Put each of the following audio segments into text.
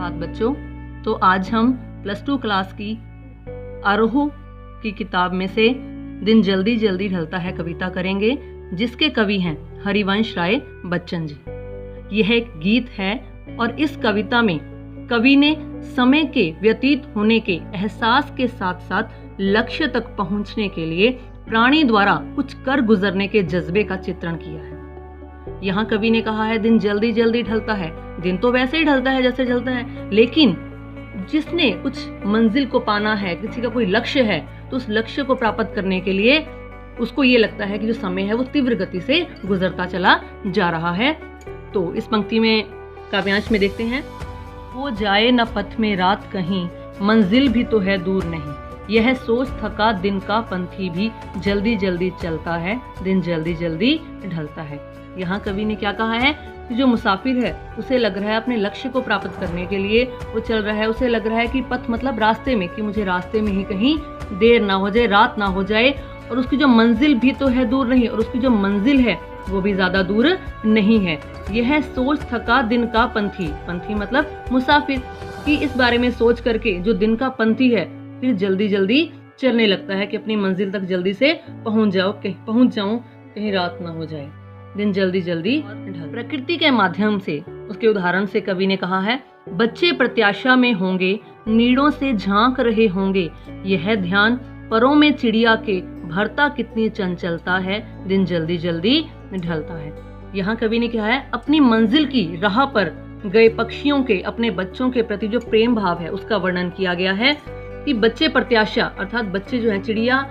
सुप्रभात बच्चों। तो आज हम प्लस 2 क्लास की आरोह की किताब में से दिन जल्दी जल्दी ढलता है कविता करेंगे, जिसके कवि हैं हरिवंश राय बच्चन जी। यह एक गीत है और इस कविता में कवि ने समय के व्यतीत होने के एहसास के साथ साथ लक्ष्य तक पहुंचने के लिए प्राणी द्वारा कुछ कर गुजरने के जज्बे का चित्रण किया है। यहाँ कवि ने कहा है दिन जल्दी जल्दी ढलता है। दिन तो वैसे ही ढलता है जैसे ढलता है, लेकिन जिसने कुछ मंजिल को पाना है, किसी का कोई लक्ष्य है, तो उस लक्ष्य को प्राप्त करने के लिए उसको ये लगता है कि जो समय है वो तीव्र गति से गुजरता चला जा रहा है। तो इस पंक्ति में काव्यांश में देखते हैं, हो जाए न पथ में रात कहीं, मंजिल भी तो है दूर नहीं, यह सोच थका दिन का पंथी भी जल्दी जल्दी चलता है, दिन जल्दी जल्दी ढलता है। यहाँ कवि ने क्या कहा है कि जो मुसाफिर है उसे लग रहा है अपने लक्ष्य को प्राप्त करने के लिए वो चल रहा है, उसे लग रहा है कि पथ मतलब रास्ते में, कि मुझे रास्ते में ही कहीं देर ना हो जाए, रात ना हो जाए, और उसकी जो मंजिल भी तो है दूर नहीं, और उसकी जो मंजिल है वो भी ज्यादा दूर नहीं है। यह सोच थका दिन का पंथी, पंथी मतलब मुसाफिर, कि इस बारे में सोच करके जो दिन का पंथी है फिर जल्दी जल्दी चलने लगता है कि अपनी मंजिल तक जल्दी से पहुंच जाऊं, कहीं रात ना हो जाए, दिन जल्दी जल्दी ढल। प्रकृति के माध्यम से उसके उदाहरण से कवि ने कहा है, बच्चे प्रत्याशा में होंगे, नीड़ों से झांक रहे होंगे, यह ध्यान परों में चिड़िया के भरता कितनी चंचलता है, दिन जल्दी जल्दी ढलता है। यहाँ कवि ने कहा है अपनी मंजिल की राह पर गए पक्षियों के अपने बच्चों के प्रति जो प्रेम भाव है उसका वर्णन किया गया है कि बच्चे प्रत्याशा अर्थात बच्चे जो है, चिड़िया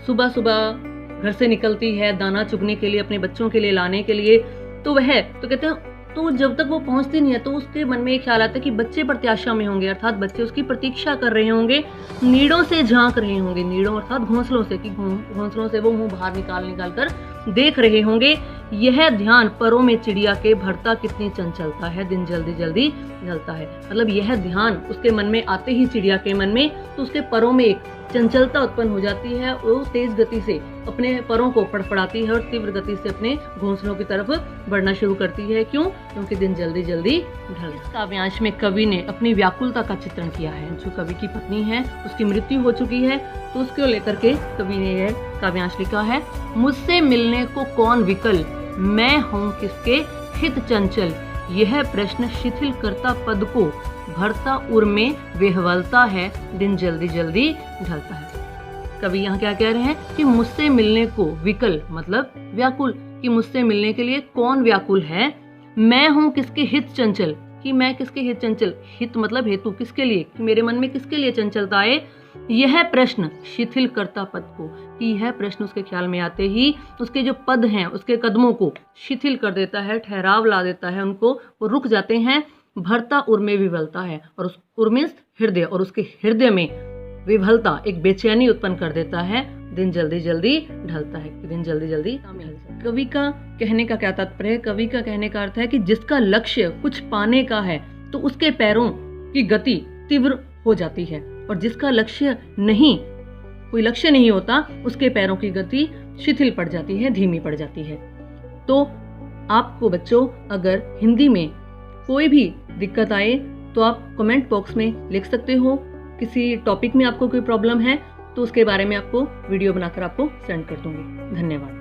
सुबह सुबह घर से निकलती है दाना चुगने के लिए, अपने बच्चों के लिए लाने के लिए, तो वह तो कहते हैं तो जब तक वो पहुंचती नहीं है तो उसके मन में एक ख्याल आता है कि बच्चे प्रत्याशा में होंगे, अर्थात बच्चे उसकी प्रतीक्षा कर रहे होंगे, नीड़ों से झांक रहे होंगे, नीड़ों अर्थात घोंसलों से, कि घोंसलों से वो मुंह बाहर निकाल कर देख रहे होंगे, यह ध्यान परों में चिड़िया के भरता कितनी चंचलता है, दिन जल्दी जल्दी ढलता है। मतलब यह ध्यान उसके मन में आते ही चिड़िया के मन में, तो उसके परों में एक चंचलता उत्पन्न हो जाती है, वो तेज गति से अपने परों को फड़फड़ाती है और तीव्र गति से अपने घोंसलों की तरफ बढ़ना शुरू करती है। क्यों? क्योंकि दिन जल्दी जल्दी ढल। इस काव्यांश में कवि ने अपनी व्याकुलता का चित्रण किया है। जो कवि की पत्नी है उसकी मृत्यु हो चुकी है, तो उसको लेकर के कवि ने यह काव्यांश लिखा है, मुझसे मिलने को कौन विकल, मैं हूँ किसके हित चंचल, यह प्रश्न शिथिल करता पद को, भरता उर में विह्वलता है, दिन जल्दी जल्दी ढलता है। कवि यहाँ क्या कह रहे हैं कि मुझसे मिलने को विकल मतलब व्याकुल, कि मुझसे मिलने के लिए कौन व्याकुल है, मैं हूँ किसके हित चंचल, कि मैं किसके हित चंचल, हित मतलब हेतु, किसके लिए, कि मेरे मन में किसके लिए चंचलता आए, यह प्रश्न शिथिल करता पद को, कि यह प्रश्न उसके ख्याल में आते ही उसके जो पद हैं उसके कदमों को शिथिल कर देता है, ठहराव ला देता है, उनको वो रुक जाते हैं, भरता उर में विवलता है, और उस उर मीन्स हृदय, और उसके हृदय में विवलता एक बेचैनी उत्पन्न कर देता है, दिन जल्दी जल्दी ढलता है, दिन जल्दी जल्दी। कवि का कहने का क्या तात्पर्य है? कवि का कहने का अर्थ है कि जिसका लक्ष्य कुछ पाने का है तो उसके पैरों की गति तीव्र हो जाती है, और जिसका लक्ष्य नहीं, कोई लक्ष्य नहीं होता, उसके पैरों की गति शिथिल पड़ जाती है, धीमी पड़ जाती है। तो आपको बच्चों अगर हिंदी में कोई भी दिक्कत आए तो आप कमेंट बॉक्स में लिख सकते हो। किसी टॉपिक में आपको कोई प्रॉब्लम है तो उसके बारे में आपको वीडियो बनाकर आपको सेंड कर दूंगी। धन्यवाद।